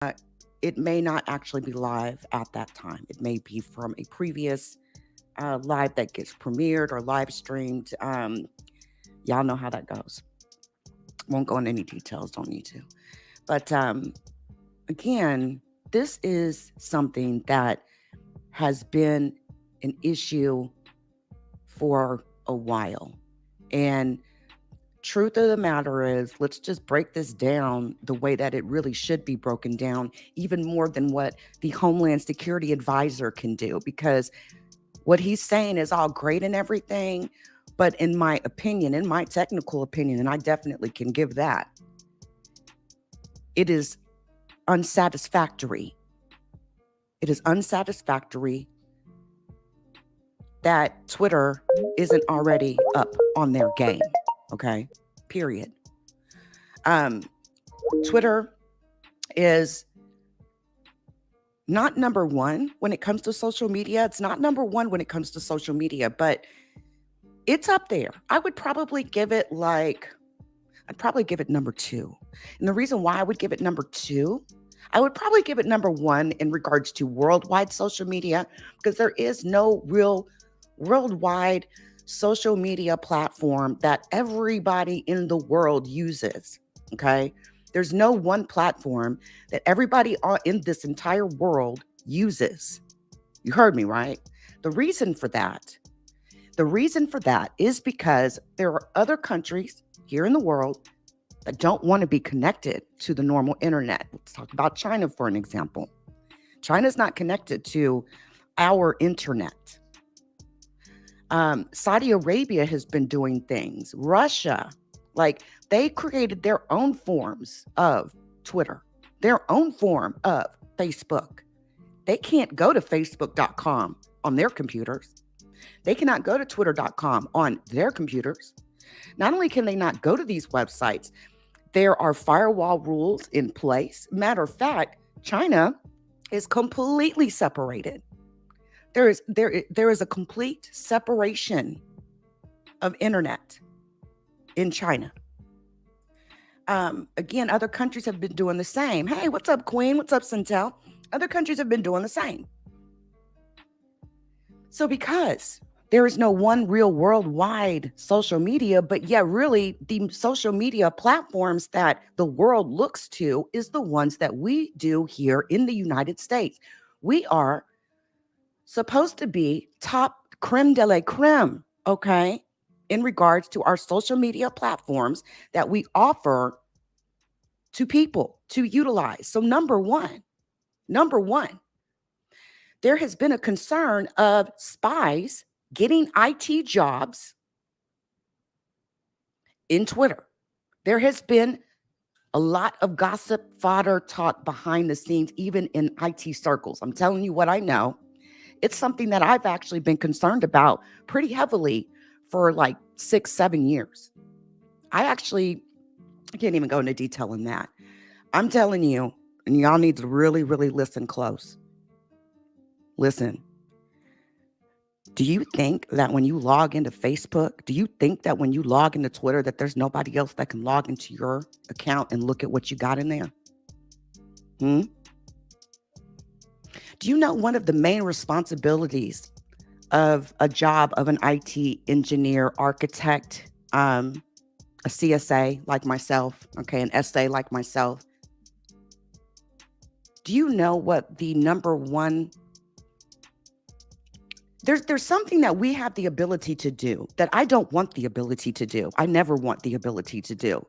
uh, it may not actually be live at that time. It may be from a previous live that gets premiered or live streamed. Y'all know how that goes. Won't go into any details, don't need to. But again, this is something that has been an issue for a while. And truth of the matter is, let's just break this down the way that it really should be broken down, even more than what the Homeland Security Advisor can do, because what he's saying is all great and everything. But in my opinion, in my technical opinion, and I definitely can give that, it is unsatisfactory. It is unsatisfactory that Twitter isn't already up on their game. Okay. Period. Um, Twitter is not number one when it comes to social media. It's not number one when it comes to social media, but it's up there. I'd probably give it number two. And the reason why I would give it number two, I would probably give it number one in regards to worldwide social media, because there is no real worldwide social media platform that everybody in the world uses. Okay. There's no one platform that everybody in this entire world uses. You heard me, right? The reason for that is because there are other countries here in the world that don't want to be connected to the normal internet. Let's talk about China for an example. China's not connected to our internet. Saudi Arabia has been doing things. Russia, like they created their own forms of Twitter, their own form of Facebook. They can't go to facebook.com on their computers. They cannot go to twitter.com on their computers. Not only can they not go to these websites, there are firewall rules in place. Matter of fact, China is completely separated. There is a complete separation of internet in China. Again, other countries have been doing the same. Hey, what's up, Queen? What's up, Centel? Other countries have been doing the same. So because there is no one real worldwide social media, but yeah, really the social media platforms that the world looks to is the ones that we do here in the United States. We are supposed to be top creme de la creme, okay, in regards to our social media platforms that we offer to people to utilize. So number one, there has been a concern of spies getting IT jobs in Twitter. There has been a lot of gossip fodder talk behind the scenes, even in IT circles. I'm telling you what I know. It's something that I've actually been concerned about pretty heavily for like 6-7 years. I can't even go into detail in that. I'm telling you, and y'all need to really, really listen close. Listen. Do you think that when you log into Facebook, do you think that when you log into Twitter that there's nobody else that can log into your account and look at what you got in there? Hmm? Do you know one of the main responsibilities of a job of an IT engineer, architect, a CSA like myself, okay, an SA like myself? Do you know what the number one there's something that we have the ability to do that I don't want the ability to do. I never want the ability to do.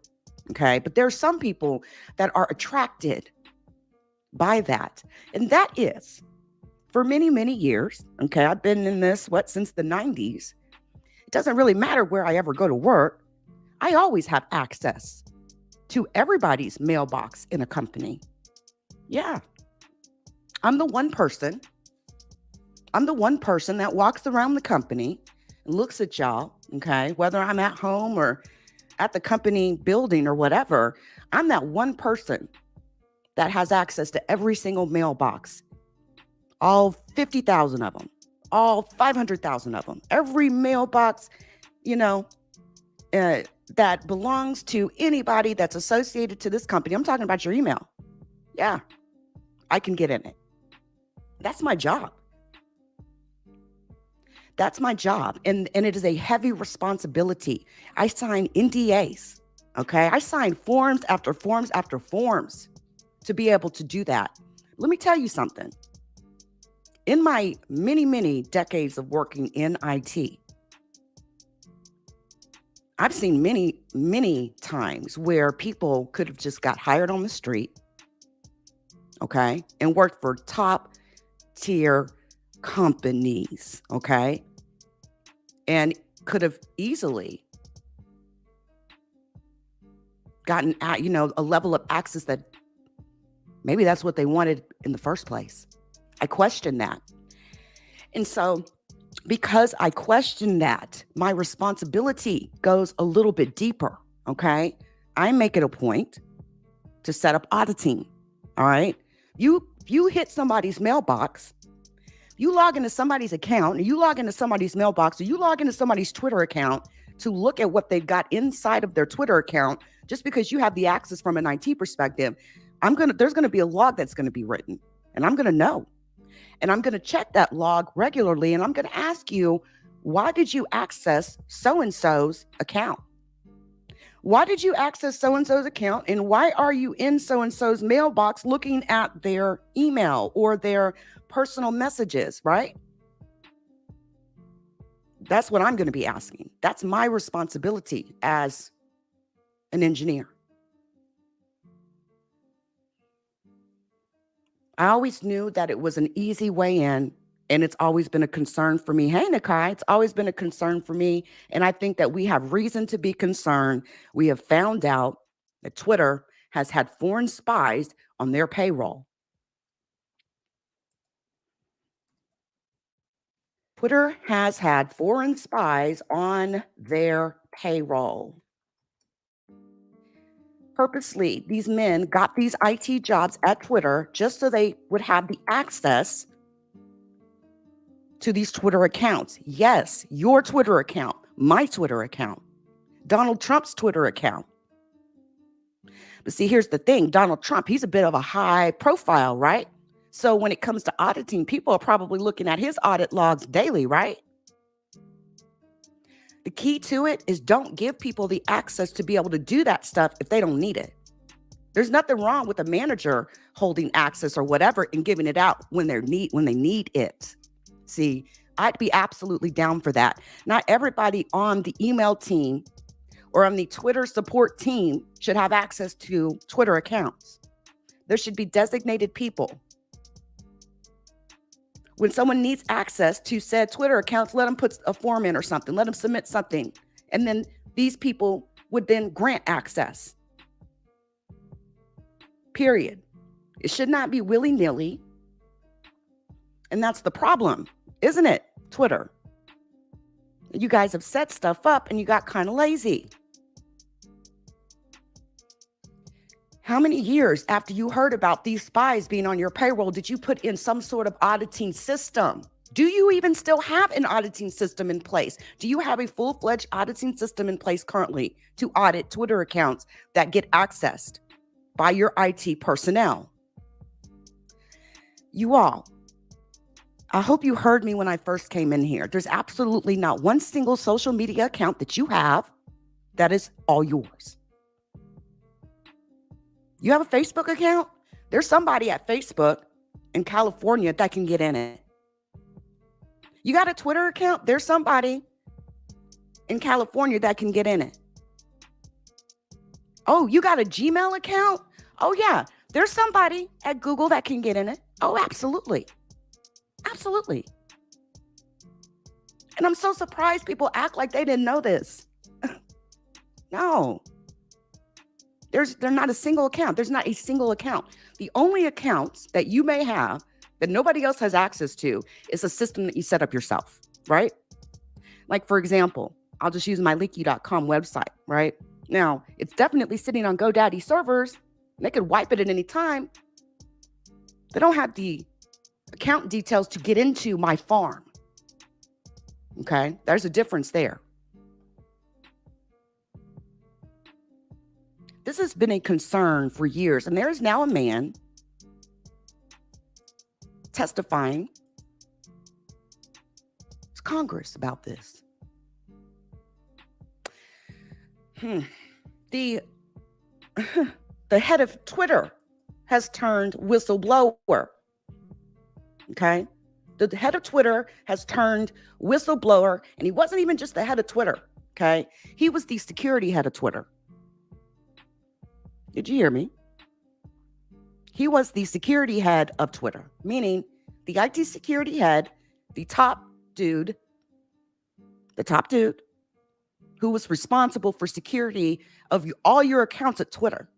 Okay. But there are some people that are attracted by that. And that is for many, many years. Okay. I've been in this, since the 90s. It doesn't really matter where I ever go to work. I always have access to everybody's mailbox in a company. Yeah. I'm the one person that walks around the company and looks at y'all, okay? Whether I'm at home or at the company building or whatever, I'm that one person that has access to every single mailbox, all 50,000 of them, all 500,000 of them, every mailbox, that belongs to anybody that's associated to this company. I'm talking about your email. Yeah. I can get in it. That's my job. That's my job. And it is a heavy responsibility. I sign NDAs. Okay. I sign forms after forms after forms to be able to do that. Let me tell you something. In my many, many decades of working in IT, I've seen many, many times where people could have just got hired on the street, okay, and worked for top tier companies, okay, and could have easily gotten at, a level of access that maybe that's what they wanted in the first place. I question that. And so, because I question that, my responsibility goes a little bit deeper, okay? I make it a point to set up auditing, all right? You hit somebody's mailbox, you log into somebody's account, and you log into somebody's mailbox, or you log into somebody's Twitter account to look at what they've got inside of their Twitter account, just because you have the access from an IT perspective, there's gonna be a log that's gonna be written, and I'm gonna know. And I'm going to check that log regularly. And I'm going to ask you, why did you access so-and-so's account? Why did you access so-and-so's account? And why are you in so-and-so's mailbox looking at their email or their personal messages, right? That's what I'm going to be asking. That's my responsibility as an engineer. I always knew that it was an easy way in, and it's always been a concern for me. Hey, Nakai, it's always been a concern for me. And I think that we have reason to be concerned. We have found out that Twitter has had foreign spies on their payroll. Twitter has had foreign spies on their payroll. Purposely, these men got these IT jobs at Twitter just so they would have the access to these Twitter accounts. Yes, your Twitter account, my Twitter account, Donald Trump's Twitter account. But see, here's the thing. Donald Trump, he's a bit of a high profile, right? So when it comes to auditing, people are probably looking at his audit logs daily, right? The key to it is don't give people the access to be able to do that stuff if they don't need it. There's nothing wrong with a manager holding access or whatever and giving it out when they need it. See, I'd be absolutely down for that. Not everybody on the email team or on the Twitter support team should have access to Twitter accounts. There should be designated people. When someone needs access to said Twitter accounts, let them put a form in or something. Let them submit something. And then these people would then grant access. Period. It should not be willy-nilly. And that's the problem, isn't it? Twitter. You guys have set stuff up and you got kind of lazy. How many years after you heard about these spies being on your payroll did you put in some sort of auditing system? Do you even still have an auditing system in place? Do you have a full-fledged auditing system in place currently to audit Twitter accounts that get accessed by your IT personnel? You all, I hope you heard me when I first came in here. There's absolutely not one single social media account that you have that is all yours. You have a Facebook account? There's somebody at Facebook in California that can get in it. You got a Twitter account? There's somebody in California that can get in it. Oh, you got a Gmail account? Oh, yeah. There's somebody at Google that can get in it. Oh, absolutely. Absolutely. And I'm so surprised people act like they didn't know this. No. There's not a single account. There's not a single account. The only accounts that you may have that nobody else has access to is a system that you set up yourself, right? Like, for example, I'll just use my leaky.com website, right? Now, it's definitely sitting on GoDaddy servers. And they could wipe it at any time. They don't have the account details to get into my farm. Okay? There's a difference there. This has been a concern for years, and there is now a man testifying to Congress about this. The the head of Twitter has turned whistleblower. Okay? The head of Twitter has turned whistleblower, and he wasn't even just the head of Twitter. Okay? He was the security head of Twitter. Did you hear me? He was the security head of Twitter, meaning the IT security head, the top dude who was responsible for security of all your accounts at Twitter.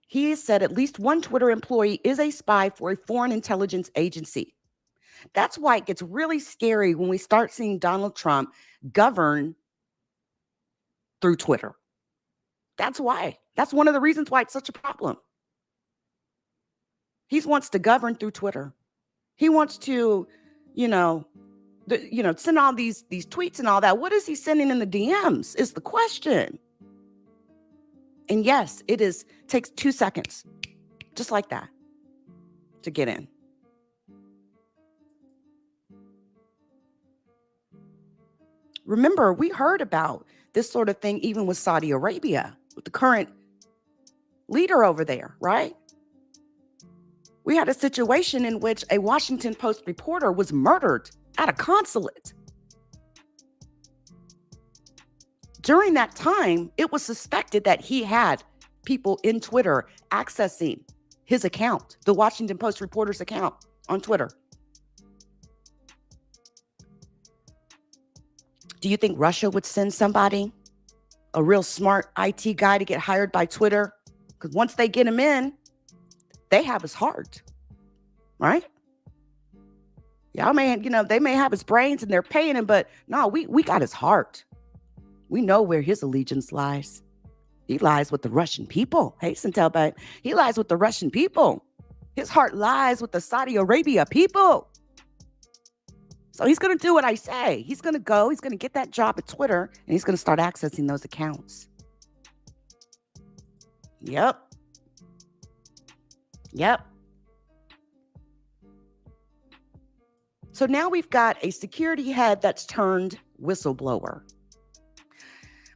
He said at least one Twitter employee is a spy for a foreign intelligence agency. That's why it gets really scary when we start seeing Donald Trump govern through Twitter. That's why. That's one of the reasons why it's such a problem. He wants to govern through Twitter. He wants to, send all these tweets and all that. What is he sending in the DMs is the question. And yes, takes 2 seconds, just like that, to get in. Remember, we heard about this sort of thing even with Saudi Arabia, with the current leader over there, right? We had a situation in which a Washington Post reporter was murdered at a consulate. During that time, it was suspected that he had people in Twitter accessing his account, the Washington Post reporter's account on Twitter. Do you think Russia would send somebody, a real smart IT guy, to get hired by Twitter? Because once they get him in, they have his heart, right? Y'all they may have his brains and they're paying him, but no, we got his heart. We know where his allegiance lies. He lies with the Russian people. Hey, Centel, babe. He lies with the Russian people. His heart lies with the Saudi Arabia people. So he's going to do what I say. He's going to get that job at Twitter, and he's going to start accessing those accounts. Yep. So now we've got a security head that's turned whistleblower.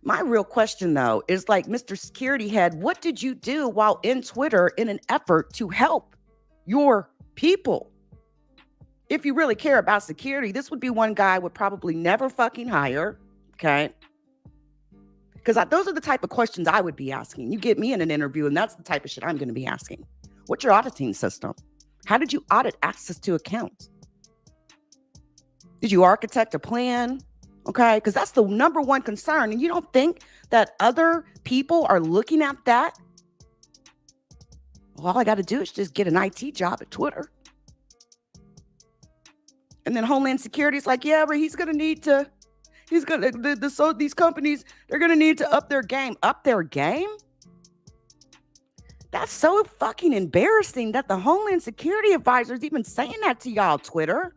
My real question, though, is like, Mr. Security Head, what did you do while in Twitter in an effort to help your people? If you really care about security, this would be one guy I would probably never fucking hire, okay? Because those are the type of questions I would be asking. You get me in an interview, and that's the type of shit I'm going to be asking. What's your auditing system? How did you audit access to accounts? Did you architect a plan? Okay, because that's the number one concern. And you don't think that other people are looking at that? Well, all I got to do is just get an IT job at Twitter. And then Homeland Security is like, yeah, but these companies, they're going to need to up their game. Up their game? That's so fucking embarrassing that the Homeland Security advisor is even saying that to y'all, Twitter.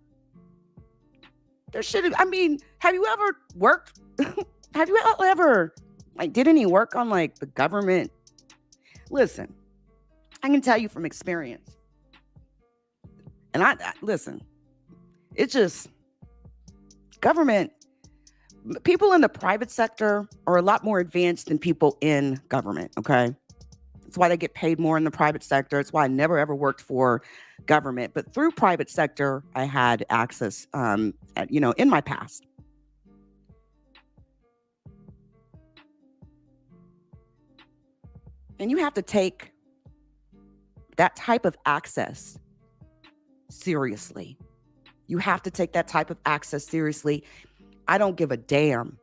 Have you ever worked? Have you ever did any work on the government? Listen, I can tell you from experience. And listen, it's just government. People in the private sector are a lot more advanced than people in government. Okay. That's why they get paid more in the private sector. It's why I never ever worked for government, but through private sector, I had access, in my past. And you have to take that type of access seriously. You have to take that type of access seriously. I don't give a damn.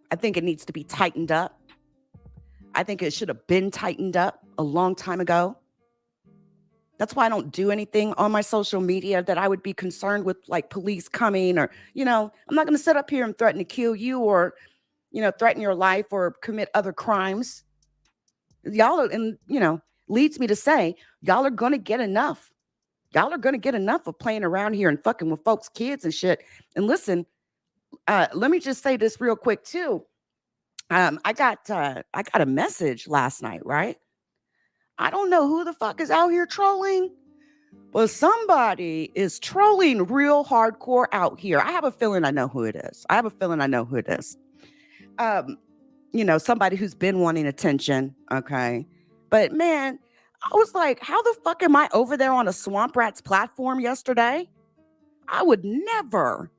I think it needs to be tightened up. I think it should have been tightened up a long time ago. That's why I don't do anything on my social media that I would be concerned with, police coming or, I'm not going to sit up here and threaten to kill you or, threaten your life or commit other crimes. Y'all are, and, leads me to say, y'all are going to get enough. Y'all are going to get enough of playing around here and fucking with folks' kids and shit. And listen, let me just say this real quick, too. I got a message last night, right? I don't know who the fuck is out here trolling, but somebody is trolling real hardcore out here. I have a feeling I know who it is. I have a feeling I know who it is. Um, somebody who's been wanting attention. Okay. But man, I was like, how the fuck am I over there on a Swamp Rats platform yesterday? I would never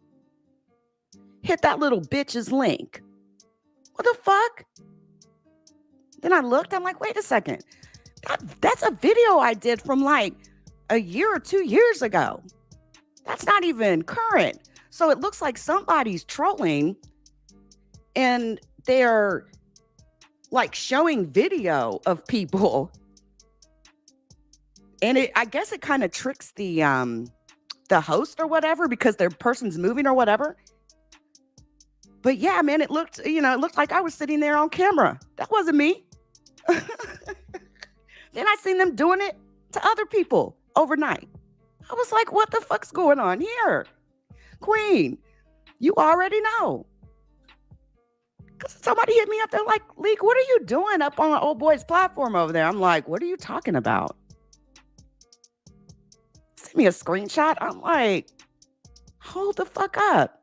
hit that little bitch's link. What the fuck? Then I looked, I'm like, wait a second. That's a video I did from like a year or 2 years ago. That's not even current. So it looks like somebody's trolling and they're like showing video of people. And I guess it kind of tricks the host or whatever because their person's moving or whatever. But yeah, man, it looked like I was sitting there on camera. That wasn't me. Then I seen them doing it to other people overnight. I was like, what the fuck's going on here? Queen, you already know. Because somebody hit me up. They're like, Leek, what are you doing up on old boy's platform over there? I'm like, what are you talking about? Send me a screenshot. I'm like, hold the fuck up.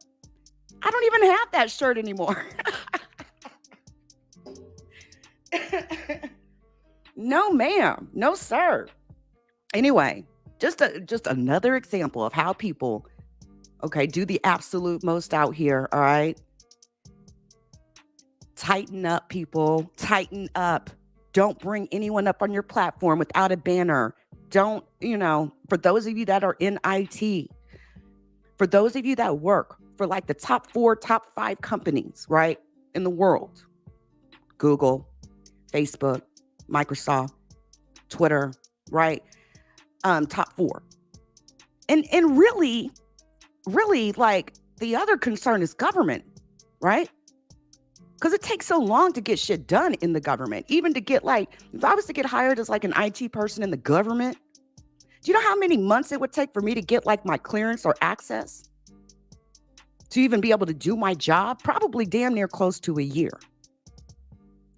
I don't even have that shirt anymore. No, ma'am. No, sir. Anyway, just another example of how people, okay, do the absolute most out here, all right? Tighten up, people. Tighten up. Don't bring anyone up on your platform without a banner. Don't, for those of you that are in IT, for those of you that work for like the top 4, top 5 companies, right, in the world, Google, Facebook, Microsoft, Twitter, right? Top 4. And really, like the other concern is government, right? Because it takes so long to get shit done in the government. Even to get if I was to get hired as like an IT person in the government, do you know how many months it would take for me to get like my clearance or access to even be able to do my job? Probably damn near close to a year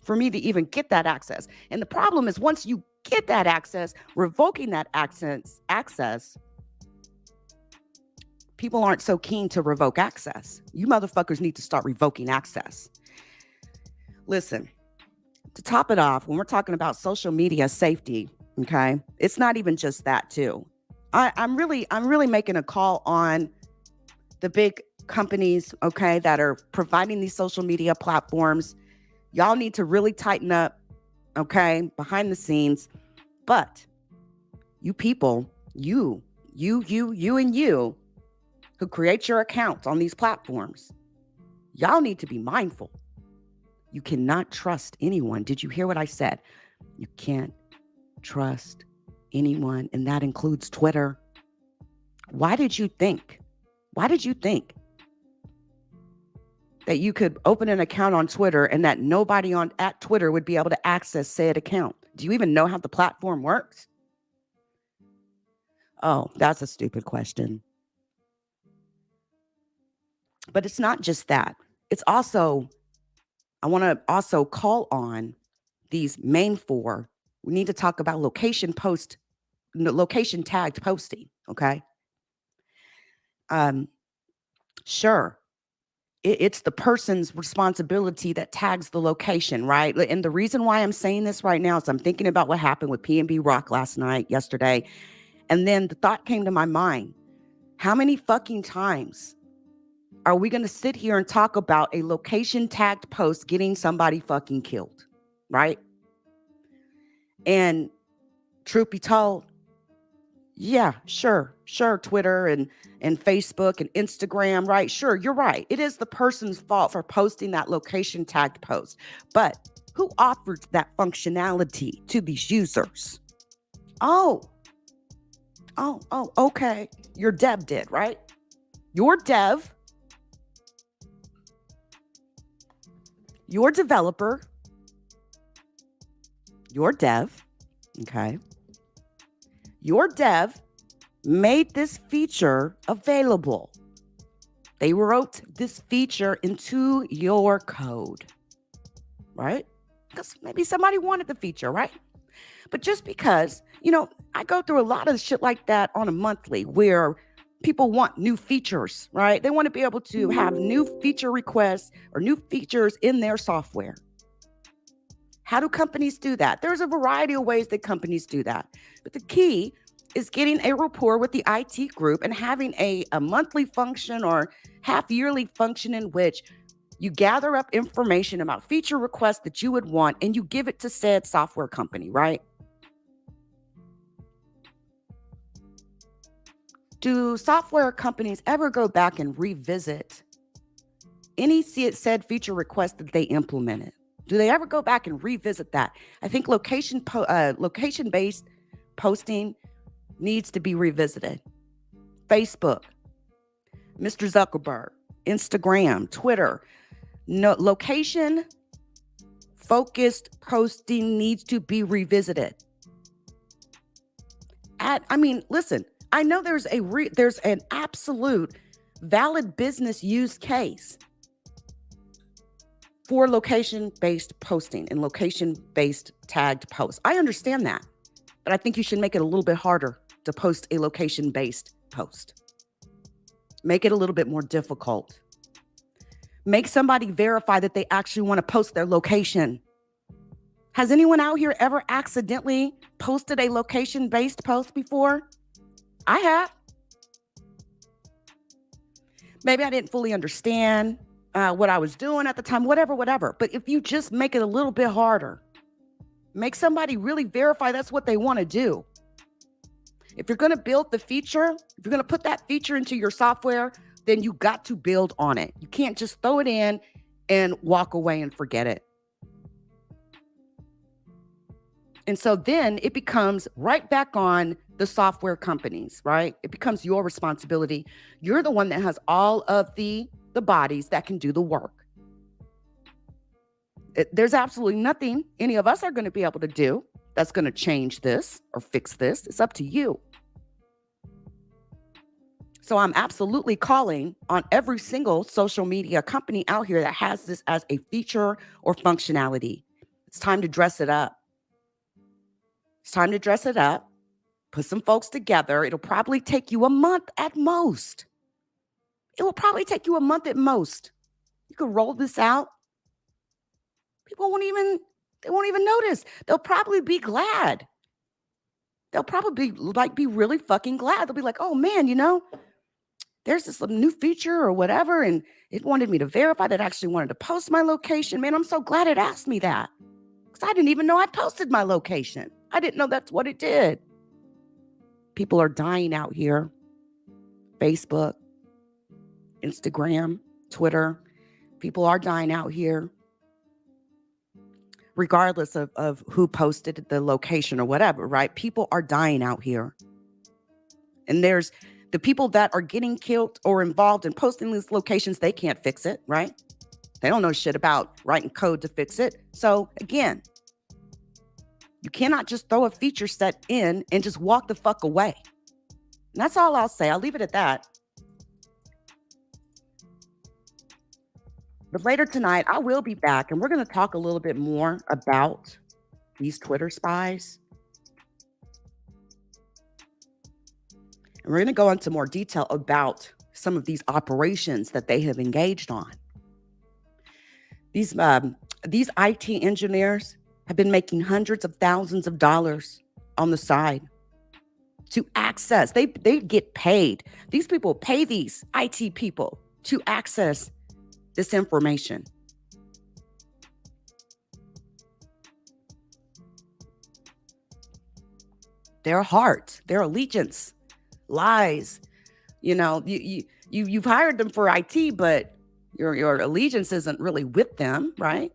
for me to even get that access. And the problem is once you get that access, revoking that access, people aren't so keen to revoke access. You motherfuckers need to start revoking access. Listen, to top it off, when we're talking about social media safety, okay, it's not even just that too. I'm really making a call on the big companies, okay, that are providing these social media platforms. Y'all need to really tighten up, okay, behind the scenes. But you people, you and you who create your account on these platforms, y'all need to be mindful. You cannot trust anyone. Did you hear what I said? You can't trust anyone, and that includes Twitter. Why did you think that you could open an account on Twitter and that nobody at Twitter would be able to access said account? Do you even know how the platform works? Oh, that's a stupid question. But it's not just that. It's also, I want to also call on these main 4. We need to talk about location tagged posting, okay? Sure. It's the person's responsibility that tags the location, right? And the reason why I'm saying this right now is I'm thinking about what happened with P&B Rock yesterday. And then the thought came to my mind, how many fucking times are we going to sit here and talk about a location tagged post getting somebody fucking killed, right? And truth be told, yeah, sure, Twitter and Facebook and Instagram, right? Sure, you're right. It is the person's fault for posting that location tagged post. But who offered that functionality to these users? Oh, okay. Your dev did, right? Your dev, your developer, your dev, okay? Your dev made this feature available. They wrote this feature into your code. right? Because maybe somebody wanted the feature, right? But just because, I go through a lot of shit like that on a monthly where people want new features, right? They want to be able to have new feature requests or new features in their software. How do companies do that? There's a variety of ways that companies do that. But the key is getting a rapport with the IT group and having a monthly function or half yearly function in which you gather up information about feature requests that you would want and you give it to said software company, right? Do software companies ever go back and revisit any said feature request that they implemented? Do they ever go back and revisit that? I think location-based posting needs to be revisited. Facebook, Mr. Zuckerberg, Instagram, Twitter. No, location-focused posting needs to be revisited. Listen, I know there's an absolute valid business use case for location-based posting and location-based tagged posts. I understand that, but I think you should make it a little bit harder to post a location-based post. Make it a little bit more difficult. Make somebody verify that they actually want to post their location. Has anyone out here ever accidentally posted a location-based post before? I have. Maybe I didn't fully understand what I was doing at the time, whatever. But if you just make it a little bit harder, make somebody really verify that's what they want to do. If you're going to build the feature, if you're going to put that feature into your software, then you got to build on it. You can't just throw it in and walk away and forget it. And so then it becomes right back on the software companies, right? It becomes your responsibility. You're the one that has all of the bodies that can do the work. There's absolutely nothing any of us are going to be able to do that's going to change this or fix this. It's up to you. So I'm absolutely calling on every single social media company out here that has this as a feature or functionality. It's time to dress it up. It's time to dress it up. Put some folks together. It'll probably take you a month at most. It will probably take you a month at most. You can roll this out. People won't even notice. They'll probably be glad. They'll probably be really fucking glad. They'll be like, oh man, there's this new feature or whatever, and it wanted me to verify that I actually wanted to post my location. Man, I'm so glad it asked me that. Because I didn't even know I posted my location. I didn't know that's what it did. People are dying out here. Facebook, Instagram, Twitter. People are dying out here. Regardless of who posted the location or whatever, right? People are dying out here. And there's the people that are getting killed or involved in posting these locations, they can't fix it, right? They don't know shit about writing code to fix it. So again, you cannot just throw a feature set in and just walk the fuck away. And that's all I'll say. I'll leave it at that. But later tonight, I will be back and we're going to talk a little bit more about these Twitter spies. And we're going to go into more detail about some of these operations that they have engaged on. These IT engineers have been making hundreds of thousands of dollars on the side to access. They get paid. These people pay these IT people to access this information. Their heart, their allegiance lies. You've hired them for IT, but your allegiance isn't really with them, right?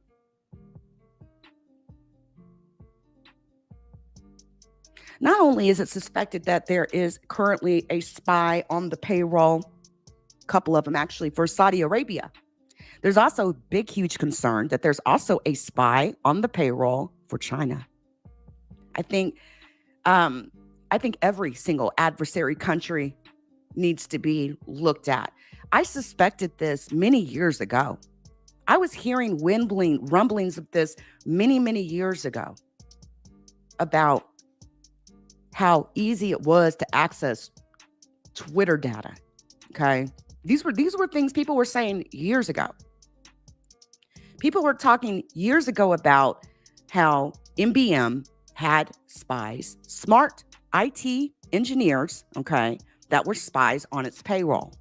Not only is it suspected that there is currently a spy on the payroll, a couple of them actually, for Saudi Arabia. There's also big, huge concern that there's also a spy on the payroll for China. I think every single adversary country needs to be looked at. I suspected this many years ago. I was hearing rumblings of this many, many years ago about how easy it was to access Twitter data. Okay. These were things people were saying years ago. People were talking years ago about how MBM had spies, smart IT engineers, okay, that were spies on its payroll.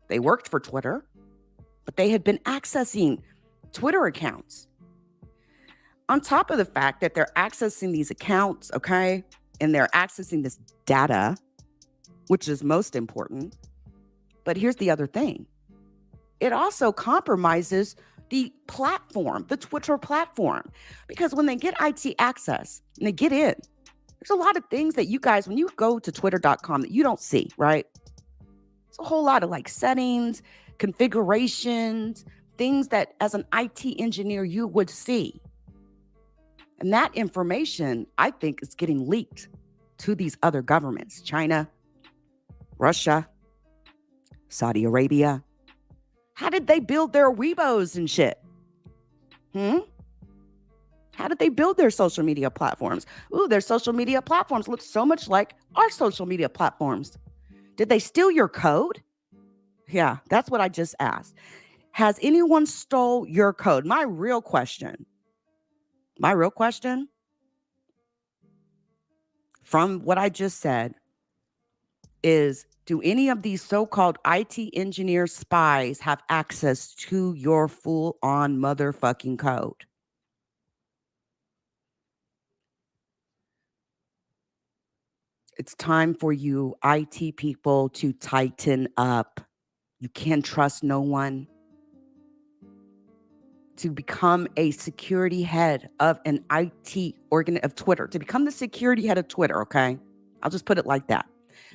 They worked for Twitter, but they had been accessing Twitter accounts. On top of the fact that they're accessing these accounts, okay, and they're accessing this data, which is most important. But here's the other thing. It also compromises the platform, the Twitter platform, because when they get IT access and they get in, there's a lot of things that you guys, when you go to twitter.com, that you don't see, right? It's a whole lot of like settings, configurations, things that as an IT engineer you would see. And that information, I think, is getting leaked to these other governments, China, Russia, Saudi Arabia. How did they build their Weibos and shit? How did they build their social media platforms? Ooh, their social media platforms look so much like our social media platforms. Did they steal your code? Yeah, that's what I just asked. Has anyone stole your code? My real question from what I just said is, do any of these so-called IT engineer spies have access to your full-on motherfucking code? It's time for you IT people to tighten up. You can't trust no one. To become a security head of an IT of Twitter, to become the security head of Twitter, okay? I'll just put it like that.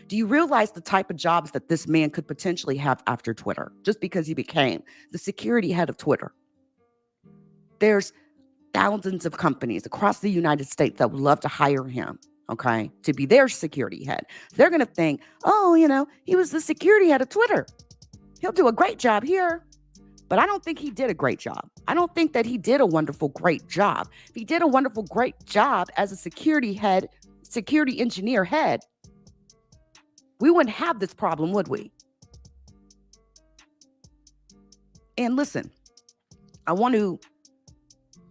Do you realize the type of jobs that this man could potentially have after Twitter, just because he became the security head of Twitter? There's thousands of companies across the United States that would love to hire him, okay, to be their security head. They're going to think, oh, he was the security head of Twitter. He'll do a great job here. But I don't think he did a great job. I don't think that he did a wonderful, great job. If he did a wonderful, great job as a security engineer head, we wouldn't have this problem, would we? And listen, I want to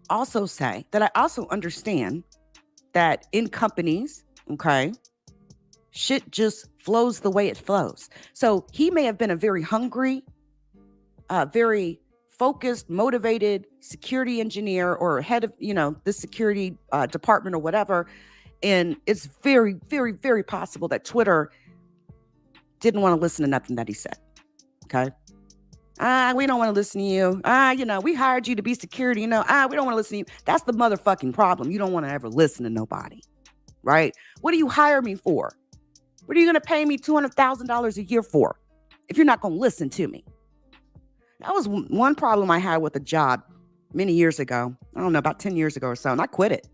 also say that I also understand that in companies, okay, shit just flows the way it flows. So he may have been a very hungry, very focused, motivated security engineer or head of, the security department or whatever. And it's very, very, very possible that Twitter didn't want to listen to nothing that he said. Okay. We don't want to listen to you. We hired you to be security. We don't want to listen to you. That's the motherfucking problem. You don't want to ever listen to nobody. Right? What do you hire me for? What are you going to pay me $200,000 a year for if you're not going to listen to me? That was one problem I had with a job many years ago. I don't know, about 10 years ago or so. And I quit it.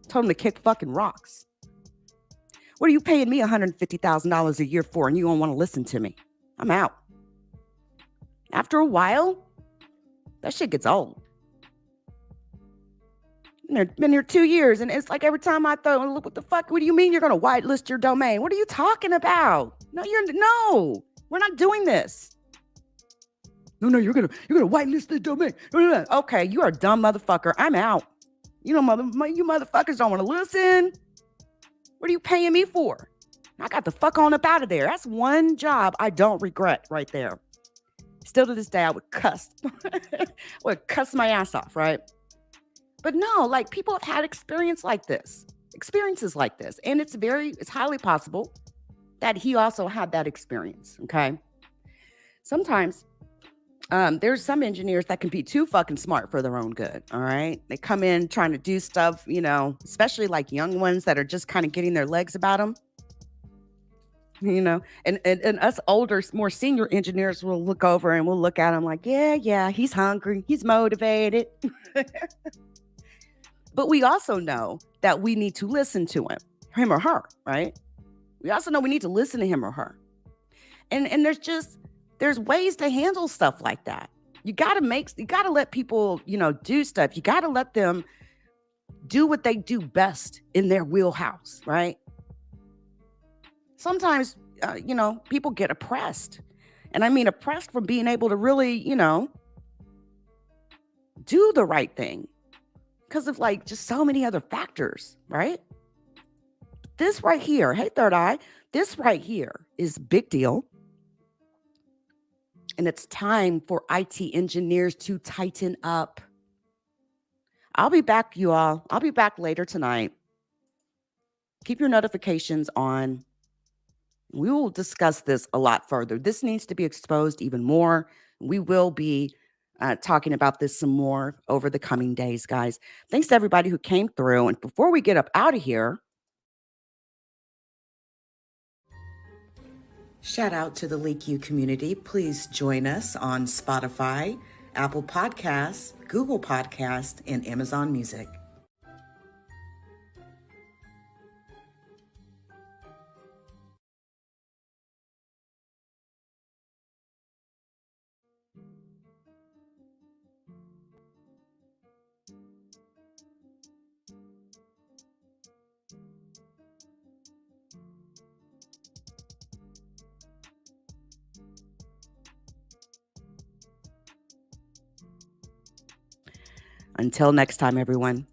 Told him to kick fucking rocks. What are you paying me $150,000 a year for and you don't want to listen to me? I'm out. After a while, that shit gets old. Been here 2 years and it's like every time I throw, look, what the fuck? What do you mean you're going to whitelist your domain? What are you talking about? No, we're not doing this. No, you're gonna whitelist the domain. Okay, you are a dumb motherfucker. I'm out. You motherfuckers don't want to listen. What are you paying me for? I got the fuck on up out of there. That's one job I don't regret right there. Still to this day, I would cuss. My ass off, right? But no, like people have had experiences like this. And it's highly possible that he also had that experience, okay? Sometimes there's some engineers that can be too fucking smart for their own good. All right. They come in trying to do stuff, especially like young ones that are just kind of getting their legs about them. And us older, more senior engineers will look over and we'll look at him like, yeah, he's hungry. He's motivated. But we also know that we need to listen to him or her, right? We also know we need to listen to him or her. And there's ways to handle stuff like that. You gotta let people, do stuff. You gotta let them do what they do best in their wheelhouse, right? Sometimes, people get oppressed. And I mean oppressed from being able to really, do the right thing because of like just so many other factors, right? This right here, hey, third eye, this right here is a big deal. And it's time for IT engineers to tighten up. I'll be back, you all. I'll be back later tonight. Keep your notifications on. We will discuss this a lot further. This needs to be exposed even more. We will be talking about this some more over the coming days, guys. Thanks to everybody who came through. And before we get up out of here, shout out to the Leak U community. Please join us on Spotify, Apple Podcasts, Google Podcasts, and Amazon Music. Until next time, everyone.